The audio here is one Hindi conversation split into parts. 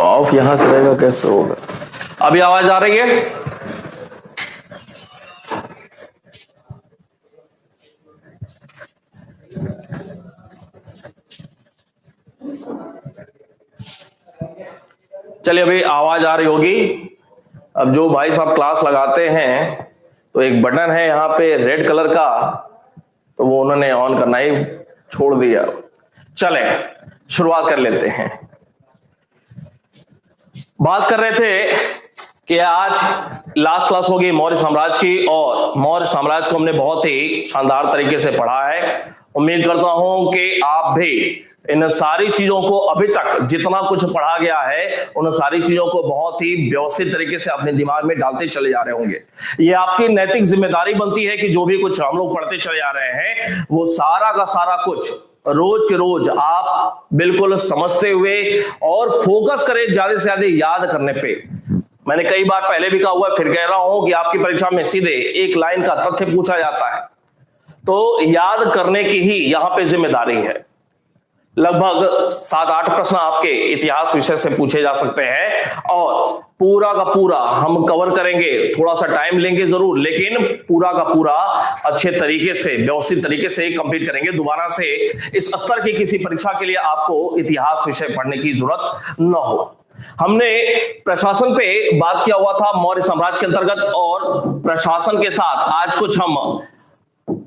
ऑफ यहां से रहेगा, कैसे होगा? अभी आवाज आ रही है? चलिए, अभी आवाज आ रही होगी। अब जो भाई साहब क्लास लगाते हैं तो एक बटन है यहाँ पे रेड कलर का, तो वो उन्होंने ऑन करना ही छोड़ दिया। चले शुरुआत कर लेते हैं। बात कर रहे थे कि आज लास्ट क्लास होगी मौर्य साम्राज्य की, और मौर्य साम्राज्य को हमने बहुत ही शानदार तरीके से पढ़ा है। उम्मीद करता हूं कि आप भी इन सारी चीजों को, अभी तक जितना कुछ पढ़ा गया है, उन सारी चीजों को बहुत ही व्यवस्थित तरीके से अपने दिमाग में डालते चले जा रहे होंगे। ये आपकी नैतिक जिम्मेदारी बनती है कि जो भी कुछ हम लोग पढ़ते चले जा रहे हैं, वो सारा का सारा कुछ रोज के रोज आप बिल्कुल समझते हुए और फोकस करें ज्यादा से ज्यादा याद करने पे। मैंने कई बार पहले भी कहा हुआ है, फिर कह रहा हूं कि आपकी परीक्षा में सीधे एक लाइन का तथ्य पूछा जाता है, तो याद करने की ही यहां पे जिम्मेदारी है। लगभग 7-8 प्रश्न आपके इतिहास विषय से पूछे जा सकते हैं, और पूरा का पूरा हम कवर करेंगे। थोड़ा सा टाइम लेंगे जरूर, लेकिन पूरा का पूरा अच्छे तरीके से, व्यवस्थित तरीके से कंप्लीट करेंगे। दोबारा से इस स्तर की किसी परीक्षा के लिए आपको इतिहास विषय पढ़ने की जरूरत न हो। हमने प्रशासन पे बात किया हुआ था मौर्य साम्राज्य के अंतर्गत, और प्रशासन के साथ आज कुछ हम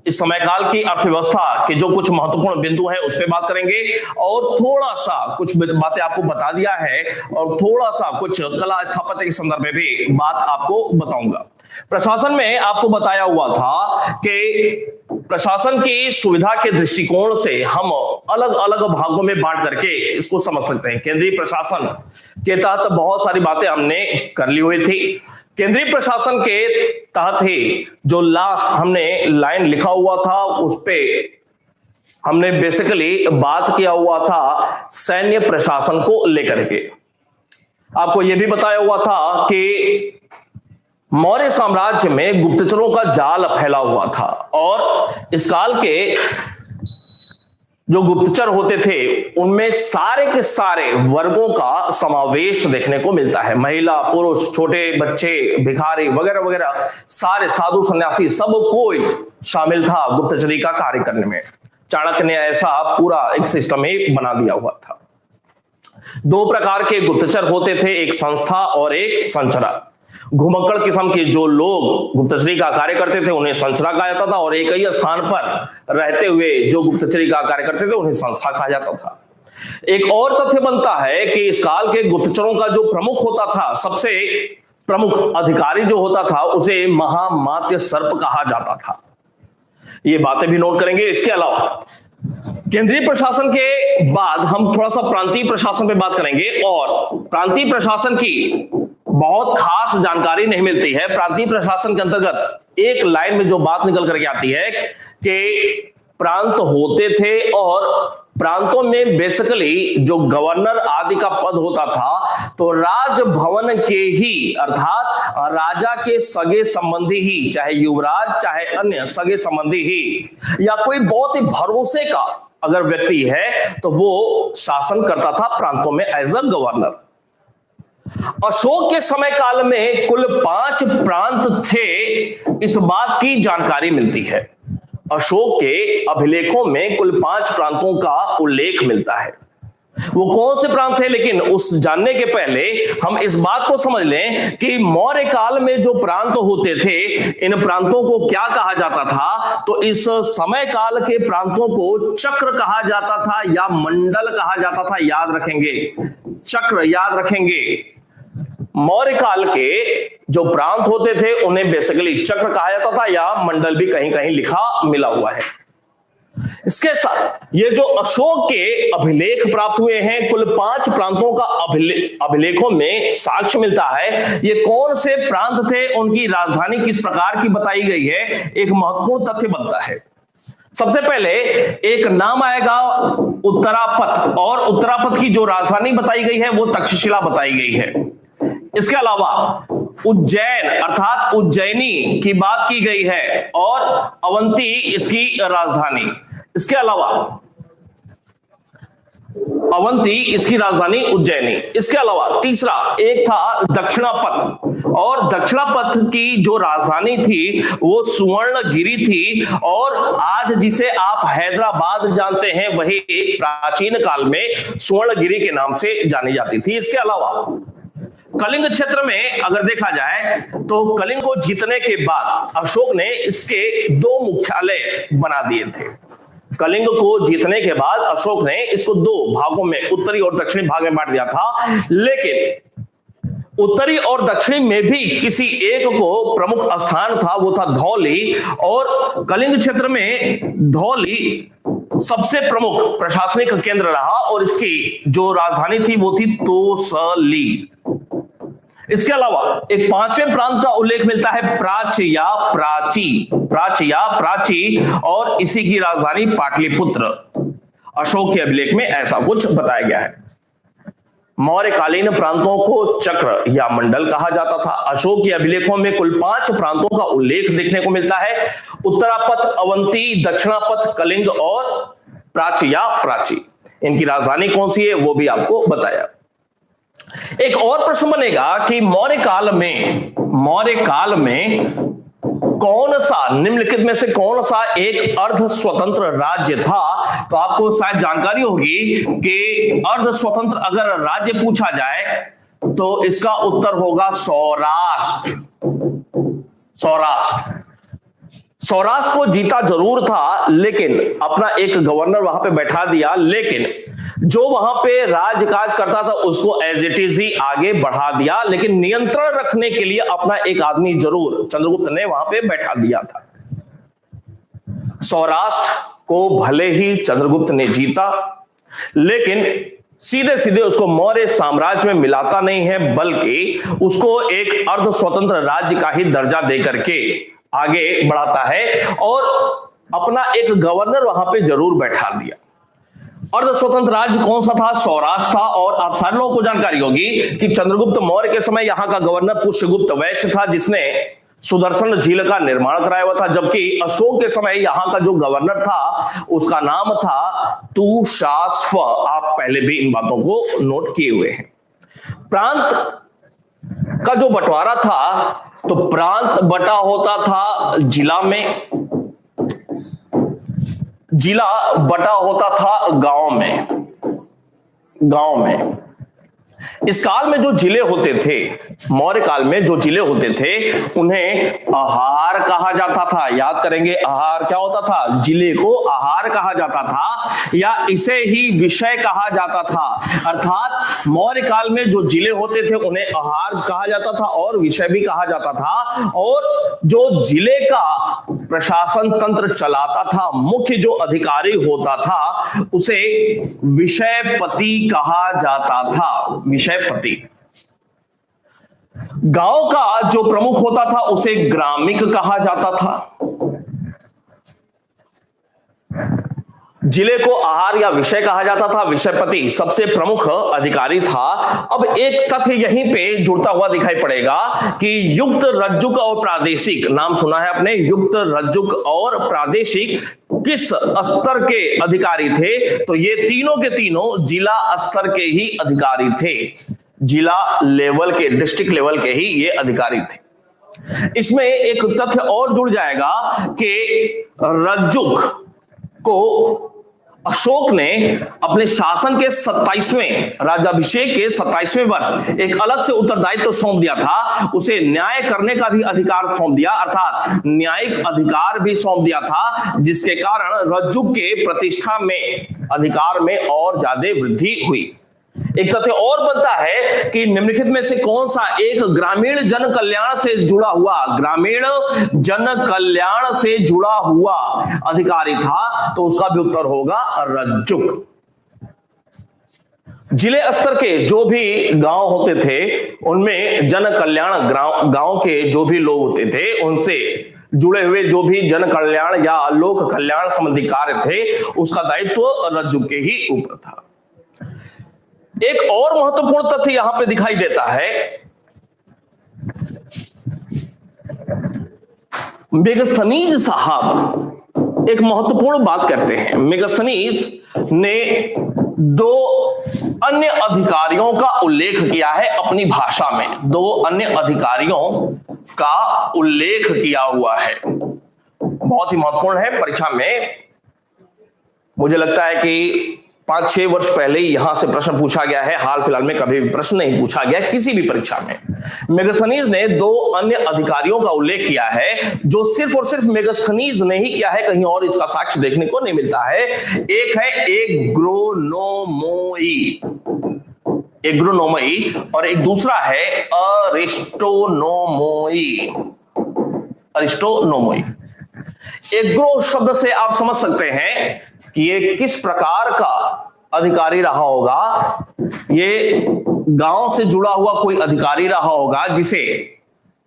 इस समय काल की अर्थव्यवस्था के जो कुछ महत्वपूर्ण बिंदु हैं उस पर बात करेंगे, और थोड़ा सा कुछ बातें आपको बता दिया है, और थोड़ा सा कुछ कला स्थापत्य के संदर्भ में भी बात आपको बताऊंगा। प्रशासन में आपको बताया हुआ था कि प्रशासन की सुविधा के दृष्टिकोण से हम अलग अलग भागों में बांट करके इसको समझ सकते हैं। केंद्रीय प्रशासन के तहत बहुत सारी बातें हमने कर ली हुई थी। केंद्रीय प्रशासन के तहत ही जो लास्ट हमने लाइन लिखा हुआ था, उस पे हमने बेसिकली बात किया हुआ था सैन्य प्रशासन को लेकर के। आपको यह भी बताया हुआ था कि मौर्य साम्राज्य में गुप्तचरों का जाल फैला हुआ था, और इस काल के जो गुप्तचर होते थे उनमें सारे के सारे वर्गों का समावेश देखने को मिलता है। महिला, पुरुष, छोटे बच्चे, भिखारी वगैरह वगैरह, सारे साधु सन्यासी, सब कोई शामिल था गुप्तचरी का कार्य करने में। चाणक्य ने ऐसा पूरा एक सिस्टम ही बना दिया हुआ था। 2 प्रकार के गुप्तचर होते थे, एक संस्था और एक संचरा। घुमक्कड़ किस्म के जो लोग गुप्तचरी का कार्य करते थे उन्हें संचरा कहा जाता था, और एक ही स्थान पर रहते हुए जो गुप्तचरी का कार्य करते थे उन्हें संस्था कहा जाता था। एक और तथ्य बनता है कि इस काल के गुप्तचरों का जो प्रमुख होता था, सबसे प्रमुख अधिकारी जो होता था, उसे महामात्य सर्प कहा जाता था। ये बातें भी नोट करेंगे। इसके अलावा केंद्रीय प्रशासन के बाद हम थोड़ा सा प्रांतीय प्रशासन पे बात करेंगे, और प्रांतीय प्रशासन की बहुत खास जानकारी नहीं मिलती है। प्रांतीय प्रशासन के अंतर्गत एक लाइन में जो बात निकल करके आती है कि प्रांत होते थे, और प्रांतों में बेसिकली जो गवर्नर आदि का पद होता था, तो राजभवन के ही, अर्थात राजा के सगे संबंधी ही, चाहे युवराज चाहे अन्य सगे संबंधी ही, या कोई बहुत ही भरोसे का अगर व्यक्ति है, तो वो शासन करता था प्रांतों में एज अ गवर्नर। अशोक के समय काल में कुल 5 प्रांत थे, इस बात की जानकारी मिलती है। अशोक के अभिलेखों में कुल 5 प्रांतों का उल्लेख मिलता है। वो कौन से प्रांत थे, लेकिन उस जानने के पहले हम इस बात को समझ लें कि मौर्य काल में जो प्रांत होते थे, इन प्रांतों को क्या कहा जाता था। तो इस समय काल के प्रांतों को चक्र कहा जाता था या मंडल कहा जाता था। याद रखेंगे, चक्र याद रखेंगे। मौर्य काल के जो प्रांत होते थे उन्हें बेसिकली चक्र कहा जाता था, या मंडल भी कहीं कहीं लिखा मिला हुआ है। इसके साथ ये जो अशोक के अभिलेख प्राप्त हुए हैं, कुल 5 प्रांतों का अभिलेखों में साक्ष्य मिलता है। ये कौन से प्रांत थे, उनकी राजधानी किस प्रकार की बताई गई है, एक महत्वपूर्ण तथ्य बनता है। सबसे पहले एक नाम आएगा उत्तरापथ, और उत्तरापथ की जो राजधानी बताई गई है वो तक्षशिला बताई गई है। इसके अलावा उज्जैन अर्थात उज्जैनी की बात की गई है, और अवंती इसकी राजधानी। इसके अलावा अवंती, इसकी राजधानी उज्जैनी। इसके अलावा तीसरा एक था दक्षिणापथ, और दक्षिणापथ की जो राजधानी थी वो सुवर्णगिरी थी, और आज जिसे आप हैदराबाद जानते हैं वही प्राचीन काल में सुवर्णगिरी के नाम से जानी जाती थी। इसके अलावा कलिंग क्षेत्र में अगर देखा जाए तो कलिंग को जीतने के बाद अशोक ने इसके 2 मुख्यालय बना दिए थे। कलिंग को जीतने के बाद अशोक ने इसको 2 भागों में, उत्तरी और दक्षिणी भाग में बांट दिया था, लेकिन उत्तरी और दक्षिणी में भी किसी एक को प्रमुख स्थान था, वो था धौली, और कलिंग क्षेत्र में धौली सबसे प्रमुख प्रशासनिक केंद्र रहा, और इसकी जो राजधानी थी वो थी तोसली। इसके अलावा एक 5वें प्रांत का उल्लेख मिलता है प्राच्य या प्राची, और इसी की राजधानी पाटलिपुत्र। अशोक के अभिलेख में ऐसा कुछ बताया गया है। मौर्यकालीन प्रांतों को चक्र या मंडल कहा जाता था। अशोक के अभिलेखों में कुल 5 प्रांतों का उल्लेख देखने को मिलता है: उत्तरापथ, अवंती, दक्षिणापथ, कलिंग और प्राची या प्राची। इनकी राजधानी कौन सी है वो भी आपको बताया। एक और प्रश्न बनेगा कि मौर्य काल में कौन सा, निम्नलिखित में से कौन सा एक अर्ध स्वतंत्र राज्य था? तो आपको शायद जानकारी होगी कि अर्ध स्वतंत्र अगर राज्य पूछा जाए तो इसका उत्तर होगा सौराष्ट्र। सौराष्ट्र को जीता जरूर था, लेकिन अपना एक गवर्नर वहां पे बैठा दिया, लेकिन जो वहां पे राजकाज करता था उसको एज इट इज ही आगे बढ़ा दिया, लेकिन नियंत्रण रखने के लिए अपना एक आदमी जरूर चंद्रगुप्त ने वहां पे बैठा दिया था। सौराष्ट्र को भले ही चंद्रगुप्त ने जीता, लेकिन सीधे सीधे उसको मौर्य साम्राज्य में मिलाता नहीं है, बल्कि उसको एक अर्ध स्वतंत्र राज्य का ही दर्जा देकर के आगे बढ़ाता है, और अपना एक गवर्नर वहां पे जरूर बैठा दिया। अर्ध स्वतंत्र राज्य कौन सा था? सौराष्ट्र था। और आप सारे लोगों को जानकारी होगी कि चंद्रगुप्त मौर्य के समय यहां का गवर्नर पुष्यगुप्त वैश्य था, जिसने सुदर्शन झील का निर्माण कराया हुआ था, जबकि अशोक के समय यहां का जो गवर्नर था उसका नाम था तुशास्व। आप पहले भी इन बातों को नोट किए हुए हैं। प्रांत का जो बंटवारा था, तो प्रांत बटा होता था जिला में, जिला बटा होता था गांव में। इस काल में जो जिले होते थे, मौर्य काल में जो जिले होते थे, उन्हें आहार कहा जाता था। याद करेंगे, आहार क्या होता था? जिले को आहार कहा जाता था, या इसे ही विषय कहा जाता था। अर्थात मौर्य काल में जो जिले होते थे उन्हें आहार कहा जाता था और विषय भी कहा जाता था, और जो जिले का प्रशासन तंत्र चलाता था, मुख्य जो अधिकारी होता था, उसे विषयपति कहा जाता था। विषयपति। गांव का जो प्रमुख होता था उसे ग्रामिक कहा जाता था। जिले को आहार या विषय कहा जाता था। विषयपति सबसे प्रमुख अधिकारी था। अब एक तथ्य यहीं पे जुड़ता हुआ दिखाई पड़ेगा कि युक्त, रज्जुक और प्रादेशिक, नाम सुना है आपने, युक्त, रज्जुक और प्रादेशिक किस स्तर के अधिकारी थे? तो ये तीनों के तीनों जिला स्तर के ही अधिकारी थे। जिला लेवल के, डिस्ट्रिक्ट लेवल के ही ये अधिकारी थे। इसमें एक तथ्य और जुड़ जाएगा कि रज्जुक को अशोक ने अपने शासन के 27वें राज्याभिषेक के 27वें वर्ष एक अलग से उत्तरदायित्व सौंप दिया था। उसे न्याय करने का भी अधिकार सौंप दिया, अर्थात न्यायिक अधिकार भी सौंप दिया था, जिसके कारण रज्जुक के प्रतिष्ठा में, अधिकार में और ज्यादा वृद्धि हुई। एक तथ्य और बनता है कि निम्नलिखित में से कौन सा एक ग्रामीण जन कल्याण से जुड़ा हुआ, ग्रामीण जन कल्याण से जुड़ा हुआ अधिकारी था? तो उसका भी उत्तर होगा रज्जुक। जिले स्तर के जो भी गांव होते थे उनमें जन कल्याण, गांव के जो भी लोग होते थे उनसे जुड़े हुए जो भी जन कल्याण या लोक कल्याण संबंधी कार्य थे, उसका दायित्व रज्जुक के ही ऊपर था। एक और महत्वपूर्ण तथ्य यहां पे दिखाई देता है, मेगस्थनीज साहब एक महत्वपूर्ण बात करते हैं। मेगस्थनीज ने दो अन्य अधिकारियों का उल्लेख किया है अपनी भाषा में, दो अन्य अधिकारियों का उल्लेख किया हुआ है। बहुत ही महत्वपूर्ण है। परीक्षा में मुझे लगता है कि 5-6 वर्ष पहले ही यहां से प्रश्न पूछा गया है, हाल फिलहाल में कभी भी प्रश्न नहीं पूछा गया किसी भी परीक्षा में। मेगास्थनीज ने दो अन्य अधिकारियों का उल्लेख किया है, जो सिर्फ और सिर्फ मेगास्थनीज ने ही किया है, कहीं और इसका साक्ष्य देखने को नहीं मिलता है। एक है एग्रोनोमई और एक दूसरा है अरिस्टोनोमोई। एग्रो शब्द से आप समझ सकते हैं कि ये किस प्रकार का अधिकारी रहा होगा। ये गांव से जुड़ा हुआ कोई अधिकारी रहा होगा जिसे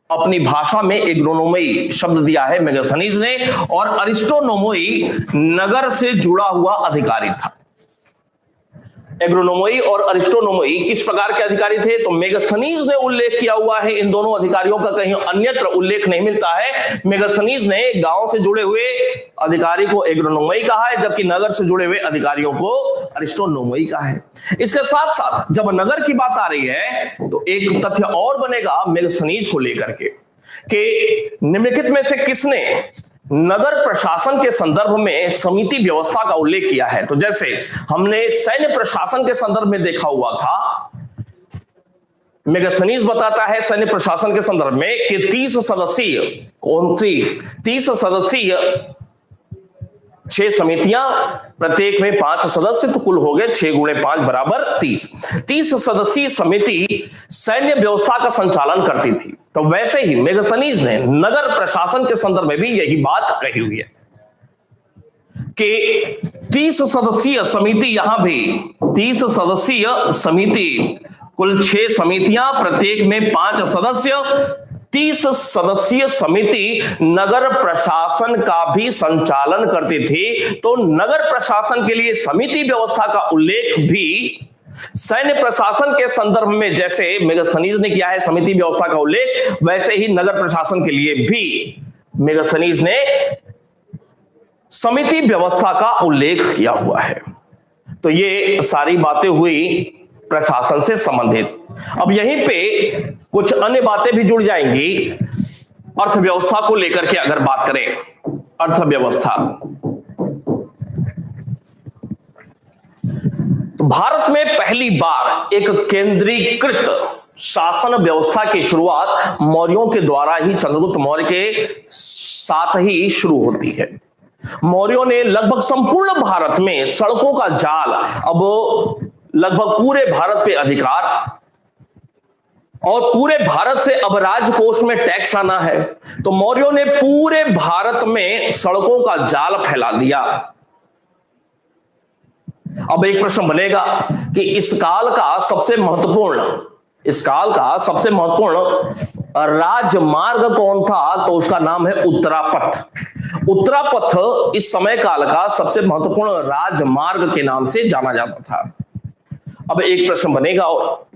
अपनी भाषा में एग्रोनोमई शब्द दिया है मेगास्थनीज ने, और अरिस्टोनोमोई नगर से जुड़ा हुआ अधिकारी था। एग्रोनोमोई और अरिस्टोनोमोई किस प्रकार के अधिकारी थे, तो मेगास्थनीज ने उल्लेख किया हुआ है इन दोनों अधिकारियों का, कहीं अन्यत्र उल्लेख नहीं मिलता है। मेगास्थनीज ने गांव से जुड़े हुए अधिकारी को एग्रोनोमोई कहा है, जबकि नगर से जुड़े हुए अधिकारियों को अरिस्टोनोमोई कहा है। इसके साथ साथ जब नगर की बात आ रही है तो एक तथ्य और बनेगा मेगास्थनीज को लेकर के कि निम्नलिखित में से किसने नगर प्रशासन के संदर्भ में समिति व्यवस्था का उल्लेख किया है। तो जैसे हमने सैन्य प्रशासन के संदर्भ में देखा हुआ था, मेगास्थनीज बताता है सैन्य प्रशासन के संदर्भ में कि 30 सदस्यीय 6 समितियां, प्रत्येक में 5 सदस्य, तो कुल हो गए 6 गुणे 5 बराबर 30 सदस्यीय समिति सैन्य व्यवस्था का संचालन करती थी। तो वैसे ही मेगास्थनीज ने नगर प्रशासन के संदर्भ में भी यही बात कही हुई है कि 30 सदस्यीय समिति, यहां भी 30 सदस्यीय समिति, कुल 6 समितियां, प्रत्येक में 5 सदस्य, 30 सदस्यीय समिति नगर प्रशासन का भी संचालन करती थी। तो नगर प्रशासन के लिए समिति व्यवस्था का उल्लेख भी सैन्य प्रशासन के संदर्भ में जैसे मेगास्थनीज ने किया है समिति व्यवस्था का उल्लेख, वैसे ही नगर प्रशासन के लिए भी मेगास्थनीज ने समिति व्यवस्था का उल्लेख किया हुआ है। तो ये सारी बातें हुई प्रशासन से संबंधित। अब यहीं पे कुछ अन्य बातें भी जुड़ जाएंगी। अर्थव्यवस्था को लेकर के अगर बात करें, अर्थव्यवस्था, तो भारत में पहली बार एक केंद्रीकृत शासन व्यवस्था की शुरुआत मौर्यों के द्वारा ही, चंद्रगुप्त मौर्य के साथ ही शुरू होती है। मौर्यों ने लगभग संपूर्ण भारत में सड़कों का जाल, अब लगभग पूरे भारत पे अधिकार, और पूरे भारत से अब राजकोष में टैक्स आना है। तो मौर्यों ने पूरे भारत में सड़कों का जाल फैला दिया। अब एक प्रश्न बनेगा कि इस काल का सबसे महत्वपूर्ण राजमार्ग कौन था, तो उसका नाम है उत्तरापथ। उत्तरापथ इस समय काल का सबसे महत्वपूर्ण राजमार्ग के नाम से जाना जाता था। अब एक प्रश्न बनेगा, और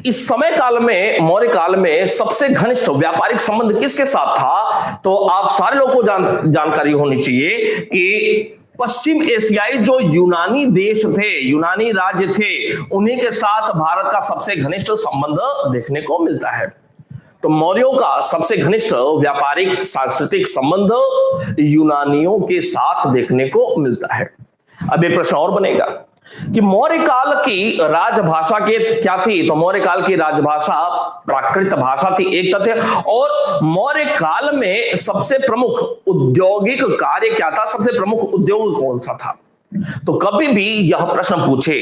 इस समय काल में, मौर्य काल में सबसे घनिष्ठ व्यापारिक संबंध किसके साथ था, तो आप सारे लोगों को जानकारी होनी चाहिए कि पश्चिम एशियाई जो यूनानी देश थे, यूनानी राज्य थे, उन्हीं के साथ भारत का सबसे घनिष्ठ संबंध देखने को मिलता है। तो मौर्यों का सबसे घनिष्ठ व्यापारिक सांस्कृतिक संबंध यूनानियों के साथ देखने को मिलता है। अब एक प्रश्न और बनेगा कि मौर्य काल की राजभाषा के क्या थी, तो मौर्य काल की राजभाषा प्राकृत भाषा थी, एक तथ्य। और मौर्य काल में सबसे प्रमुख औद्योगिक कार्य क्या था, सबसे प्रमुख उद्योग कौन सा था। तो कभी भी यह प्रश्न पूछे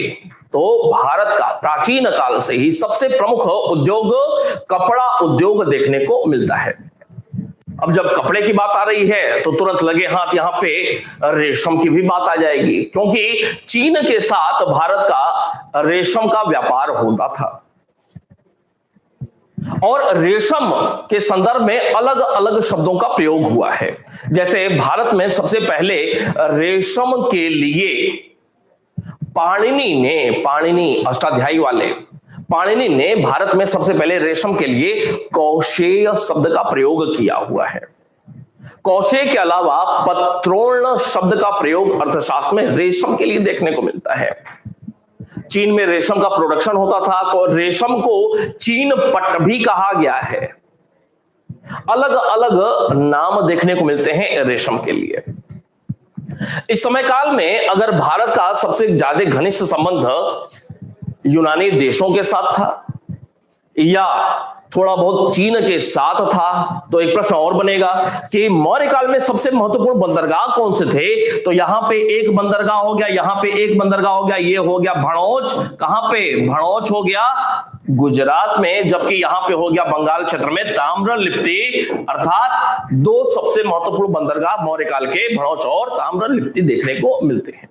तो भारत का प्राचीन काल से ही सबसे प्रमुख उद्योग कपड़ा उद्योग देखने को मिलता है। अब जब कपड़े की बात आ रही है तो तुरंत लगे हाथ यहां पे रेशम की भी बात आ जाएगी, क्योंकि चीन के साथ भारत का रेशम का व्यापार होता था और रेशम के संदर्भ में अलग अलग शब्दों का प्रयोग हुआ है। जैसे भारत में सबसे पहले रेशम के लिए पाणिनि अष्टाध्यायी वाले पाणिनि ने भारत में सबसे पहले रेशम के लिए कौशेय शब्द का प्रयोग किया हुआ है। कौशेय के अलावा पत्रोर्ण शब्द का प्रयोग अर्थशास्त्र में रेशम के लिए देखने को मिलता है। चीन में रेशम का प्रोडक्शन होता था, तो रेशम को चीन पट्ट भी कहा गया है। अलग अलग नाम देखने को मिलते हैं रेशम के लिए। इस समय काल में अगर भारत का सबसे ज्यादा घनिष्ठ संबंध यूनानी देशों के साथ था या थोड़ा बहुत चीन के साथ था, तो एक प्रश्न और बनेगा कि मौर्य काल में सबसे महत्वपूर्ण बंदरगाह कौन से थे। तो यहां पे एक बंदरगाह हो गया, यहां पे एक बंदरगाह हो गया, ये हो गया भड़ौच। कहां पे? भड़ौच हो गया गुजरात में, जबकि यहां पे हो गया बंगाल क्षेत्र में ताम्रलिप्ति। अर्थात दो सबसे महत्वपूर्ण बंदरगाह मौर्य काल के भड़ौच और ताम्रलिप्ति देखने को मिलते हैं।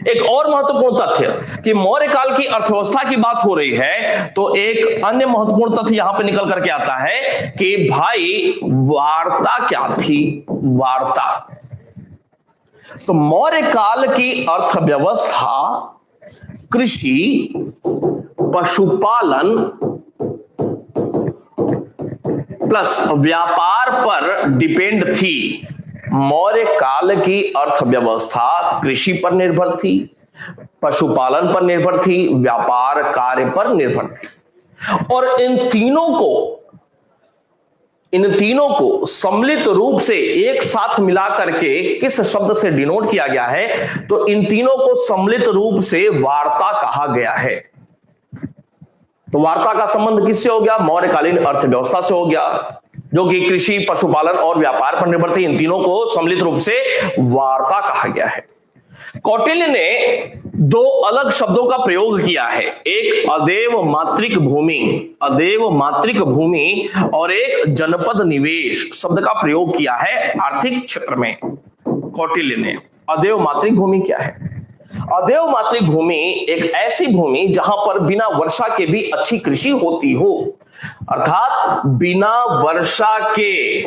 एक और महत्वपूर्ण तथ्य कि मौर्य काल की अर्थव्यवस्था की बात हो रही है, तो एक अन्य महत्वपूर्ण तथ्य यहां पे निकल करके आता है कि भाई वार्ता क्या थी। वार्ता, तो मौर्य काल की अर्थव्यवस्था कृषि, पशुपालन प्लस व्यापार पर डिपेंड थी। मौर्य काल की अर्थव्यवस्था कृषि पर निर्भर थी, पशुपालन पर निर्भर थी, व्यापार कार्य पर निर्भर थी। और इन तीनों को सम्मिलित रूप से एक साथ मिला करके किस शब्द से डिनोट किया गया है? तो इन तीनों को सम्मिलित रूप से वार्ता कहा गया है। तो वार्ता का संबंध किससे हो गया? मौर्यकालीन अर्थव्यवस्था से हो गया, जो कि कृषि, पशुपालन और व्यापार पर निर्भर थी। इन तीनों को सम्मिलित रूप से वार्ता कहा गया है। कौटिल्य ने दो अलग शब्दों का प्रयोग किया है, एक अदेव मात्रिक भूमि, अदेव मात्रिक भूमि, और एक जनपद निवेश शब्द का प्रयोग किया है आर्थिक क्षेत्र में। कौटिल्य ने अदेव मात्रिक भूमि क्या है? अदेव मात्रिक भूमि एक ऐसी भूमि जहां पर बिना वर्षा के भी अच्छी कृषि होती हो। अर्थात बिना वर्षा के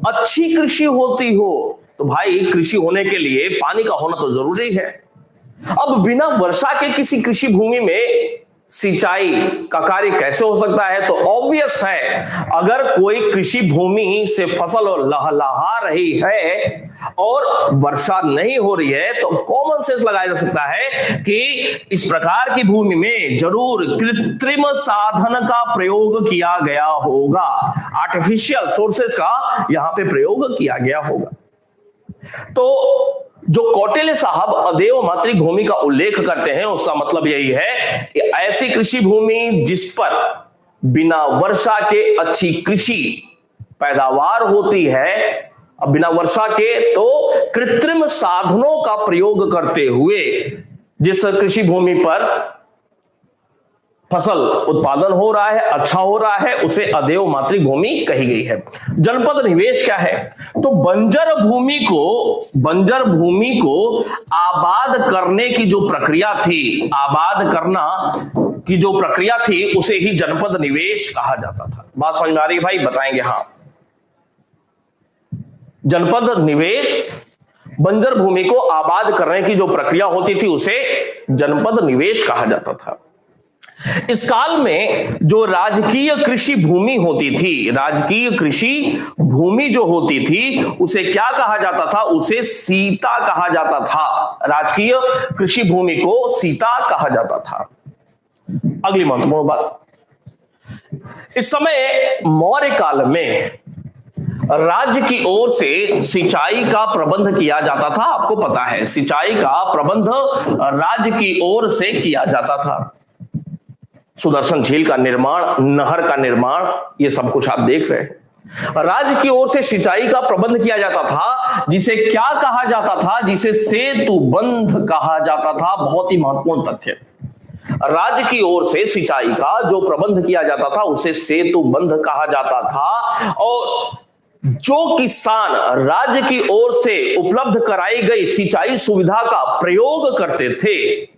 अच्छी कृषि होती हो। तो भाई कृषि होने के लिए पानी का होना तो जरूरी है। अब बिना वर्षा के किसी कृषि भूमि में सिंचाई का कार्य कैसे हो सकता है? तो ऑब्वियस है, अगर कोई कृषि भूमि से फसल लहलहा रही है और वर्षा नहीं हो रही है, तो कॉमन सेंस लगाया जा सकता है कि इस प्रकार की भूमि में जरूर कृत्रिम साधन का प्रयोग किया गया होगा, आर्टिफिशियल सोर्सेस का यहां पे प्रयोग किया गया होगा। तो जो कौटिल्य साहब अदेव मात्रिक भूमि का उल्लेख करते हैं, उसका मतलब यही है कि ऐसी कृषि भूमि जिस पर बिना वर्षा के अच्छी कृषि पैदावार होती है, अब बिना वर्षा के तो कृत्रिम साधनों का प्रयोग करते हुए जिस कृषि भूमि पर फसल उत्पादन हो रहा है, अच्छा हो रहा है, उसे अदेव मात्रिक भूमि कही गई है। जनपद निवेश क्या है? तो बंजर भूमि को आबाद करने की जो प्रक्रिया थी, आबाद करना की जो प्रक्रिया थी, उसे ही जनपद निवेश कहा जाता था। बात समझ में आ रही है भाई? बताएंगे हाँ। जनपद निवेश बंजर भूमि को आबाद करने की जो प्रक्रिया होती थी, उसे जनपद निवेश कहा जाता था। इस काल में जो राजकीय कृषि भूमि होती थी, राजकीय कृषि भूमि जो होती थी, उसे क्या कहा जाता था? उसे सीता कहा जाता था। राजकीय कृषि भूमि को सीता कहा जाता था। अगली महत्वपूर्ण बात, इस समय मौर्य काल में राज्य की ओर से सिंचाई का प्रबंध किया जाता था। आपको पता है, सिंचाई का प्रबंध राज्य की ओर से किया जाता था। सुदर्शन झील का निर्माण, नहर का निर्माण, ये सब कुछ आप देख रहे हैं। राज्य की ओर से सिंचाई का प्रबंध किया जाता था, जिसे क्या कहा जाता था? जिसे सेतु बंध कहा जाता था। बहुत ही महत्वपूर्ण तथ्य, राज्य की ओर से सिंचाई का जो प्रबंध किया जाता था, उसे सेतु बंध कहा जाता था। और जो किसान राज्य की ओर से उपलब्ध कराई गई सिंचाई सुविधा का प्रयोग करते थे,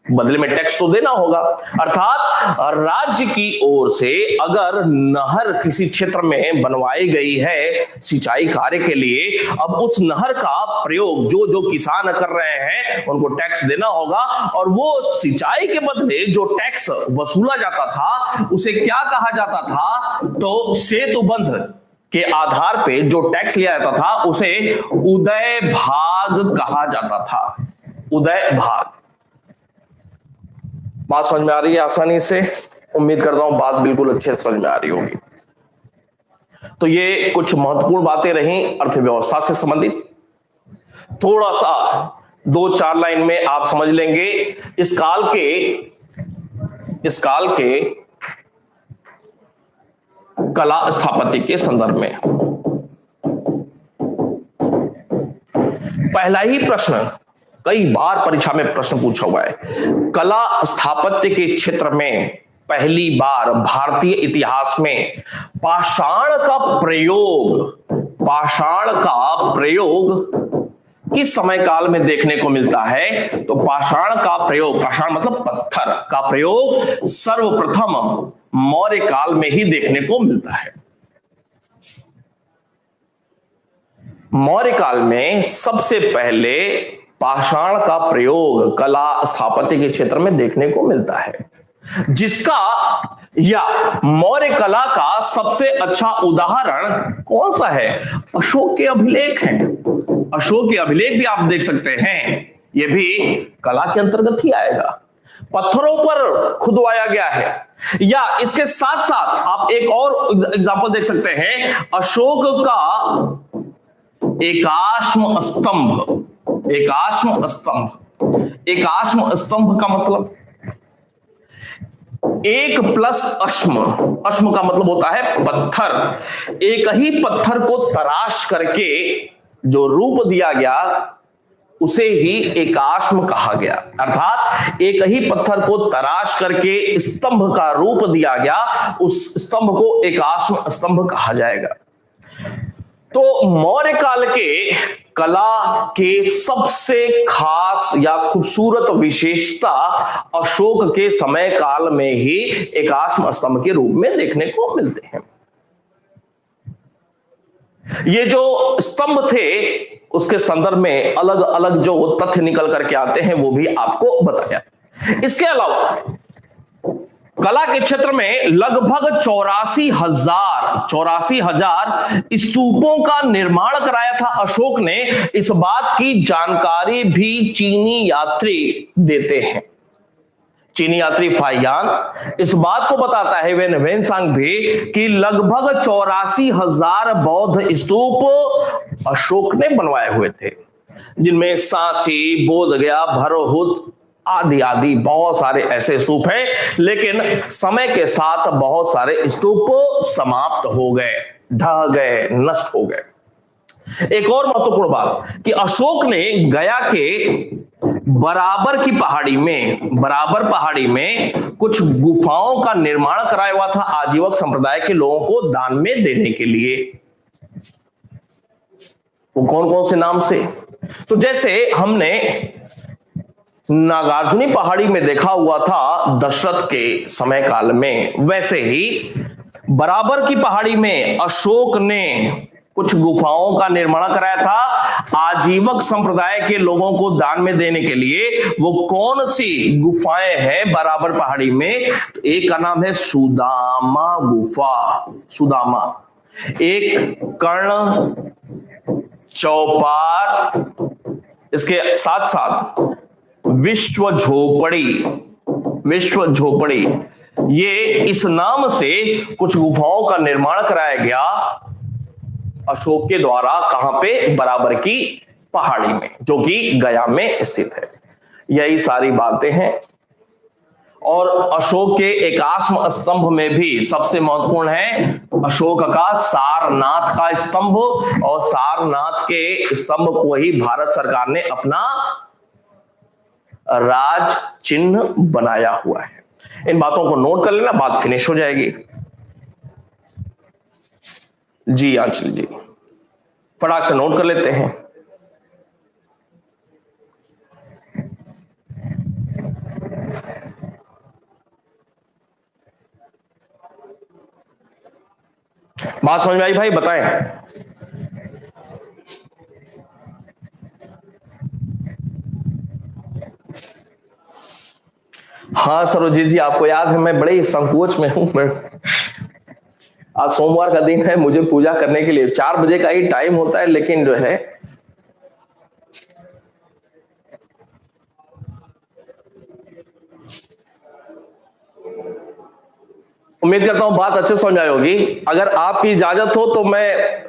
बदले में टैक्स तो देना होगा। अर्थात राज्य की ओर से अगर नहर किसी क्षेत्र में बनवाई गई है सिंचाई कार्य के लिए, अब उस नहर का प्रयोग जो जो किसान कर रहे हैं, उनको टैक्स देना होगा। और वो सिंचाई के बदले जो टैक्स वसूला जाता था, उसे क्या कहा जाता था? तो सेतुबंध के आधार पे जो टैक्स लिया जाता था, उसे उदय भाग कहा जाता था। उदय भाग। बात समझ में आ रही है आसानी से? उम्मीद करता हूं बात बिल्कुल अच्छे से समझ में आ रही होगी। तो ये कुछ महत्वपूर्ण बातें रही अर्थव्यवस्था से संबंधित। थोड़ा सा 2-4 लाइन में आप समझ लेंगे इस काल के कला स्थापत्य के संदर्भ में। पहला ही प्रश्न, कई बार परीक्षा में प्रश्न पूछा हुआ है, कला स्थापत्य के क्षेत्र में पहली बार भारतीय इतिहास में पाषाण का प्रयोग किस समय काल में देखने को मिलता है? तो पाषाण मतलब पत्थर का प्रयोग सर्वप्रथम मौर्य काल में ही देखने को मिलता है। मौर्य काल में सबसे पहले पाषाण का प्रयोग कला स्थापत्य के क्षेत्र में देखने को मिलता है, जिसका या मौर्य कला का सबसे अच्छा उदाहरण कौन सा है? अशोक के अभिलेख हैं। अशोक के अभिलेख भी आप देख सकते हैं, यह भी कला के अंतर्गत ही आएगा। पत्थरों पर खुदवाया गया है। या इसके साथ साथ आप एक और एग्जांपल देख सकते हैं, अशोक का एकाश्म स्तंभ का मतलब 1 प्लस अश्म। अश्म का मतलब होता है पत्थर। एक ही पत्थर को तराश करके जो रूप दिया गया उसे ही एकाश्म कहा गया। अर्थात एक ही पत्थर को तराश करके स्तंभ का रूप दिया गया, उस स्तंभ को एकाश्म स्तंभ कहा जाएगा। तो मौर्य काल के कला के सबसे खास या खूबसूरत विशेषता अशोक के समय काल में ही एकाश्म स्तंभ के रूप में देखने को मिलते हैं। ये जो स्तंभ थे उसके संदर्भ में अलग अलग जो तथ्य निकल करके आते हैं वो भी आपको बताया। इसके अलावा कला के क्षेत्र में लगभग 84,000 स्तूपों का निर्माण कराया था अशोक ने। इस बात की जानकारी भी चीनी यात्री देते हैं। चीनी यात्री फाहियान इस बात को बताता है वेनसांग भी कि लगभग 84,000 बौद्ध स्तूप अशोक ने बनवाए हुए थे, जिनमें सांची, बोधगया, भरहुत आदि आदि बहुत सारे ऐसे स्तूप हैं। लेकिन समय के साथ बहुत सारे स्तूप समाप्त हो गए, ढह गए, नष्ट हो गए। एक और महत्वपूर्ण बात कि अशोक ने गया के बराबर पहाड़ी में कुछ गुफाओं का निर्माण कराया हुआ था आजीवक संप्रदाय के लोगों को दान में देने के लिए। वो कौन कौन से नाम से? तो जैसे हमने नागार्जुनी पहाड़ी में देखा हुआ था दशरथ के समय काल में, वैसे ही बराबर की पहाड़ी में अशोक ने कुछ गुफाओं का निर्माण कराया था आजीवक संप्रदाय के लोगों को दान में देने के लिए। वो कौन सी गुफाएं हैं बराबर पहाड़ी में? तो एक का नाम है सुदामा गुफा, सुदामा। एक कर्ण चौपार, इसके साथ साथ विश्व झोपड़ी, ये इस नाम से कुछ गुफाओं का निर्माण कराया गया अशोक के द्वारा। कहां पे? बराबर की पहाड़ी में, जो कि गया में स्थित है। यही सारी बातें हैं। और अशोक के एकाश्म स्तंभ में भी सबसे महत्वपूर्ण है अशोक का सारनाथ का स्तंभ, और सारनाथ के स्तंभ को ही भारत सरकार ने अपना राज चिन्ह बनाया हुआ है। इन बातों को नोट कर लेना, बात फिनिश हो जाएगी। जी आंचल जी, फटाक से नोट कर लेते हैं। बात समझ में आई भाई? बताएं। हाँ सरोजीत जी, आपको याद है मैं बड़े संकोच में हूं। आज सोमवार का दिन है, मुझे पूजा करने के लिए 4 बजे का ही टाइम होता है, लेकिन जो है उम्मीद करता हूं बात अच्छे समझ आई होगी। अगर आपकी इजाजत हो तो मैं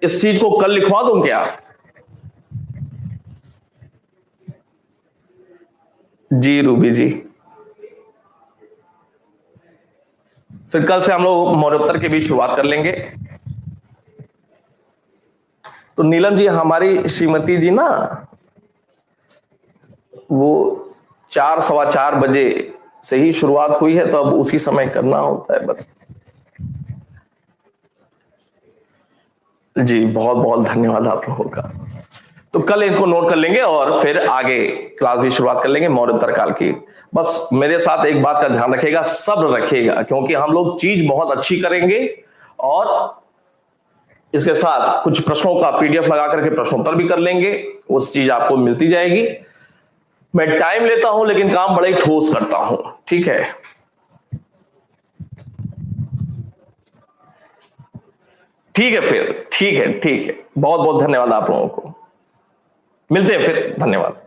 इस चीज को कल लिखवा दूं क्या? जी रूबी जी, फिर कल से हम लोग मौर्योत्तर की भी शुरुआत कर लेंगे। तो नीलम जी, हमारी श्रीमती जी ना, वो 4 सवा 4 बजे से ही शुरुआत हुई है, तो अब उसी समय करना होता है बस। जी बहुत बहुत धन्यवाद आप लोगों का। तो कल इनको नोट कर लेंगे और फिर आगे क्लास भी शुरुआत कर लेंगे मौर्योत्तर काल की। बस मेरे साथ एक बात का ध्यान रखिएगा, सब्र रखिएगा, क्योंकि हम लोग चीज बहुत अच्छी करेंगे और इसके साथ कुछ प्रश्नों का पीडीएफ लगा करके प्रश्नोत्तर भी कर लेंगे, उस चीज आपको मिलती जाएगी। मैं टाइम लेता हूं लेकिन काम बड़ा ही ठोस करता हूं, ठीक है? ठीक है फिर, ठीक है, ठीक है। बहुत बहुत धन्यवाद आप लोगों को। मिलते हैं फिर, धन्यवाद।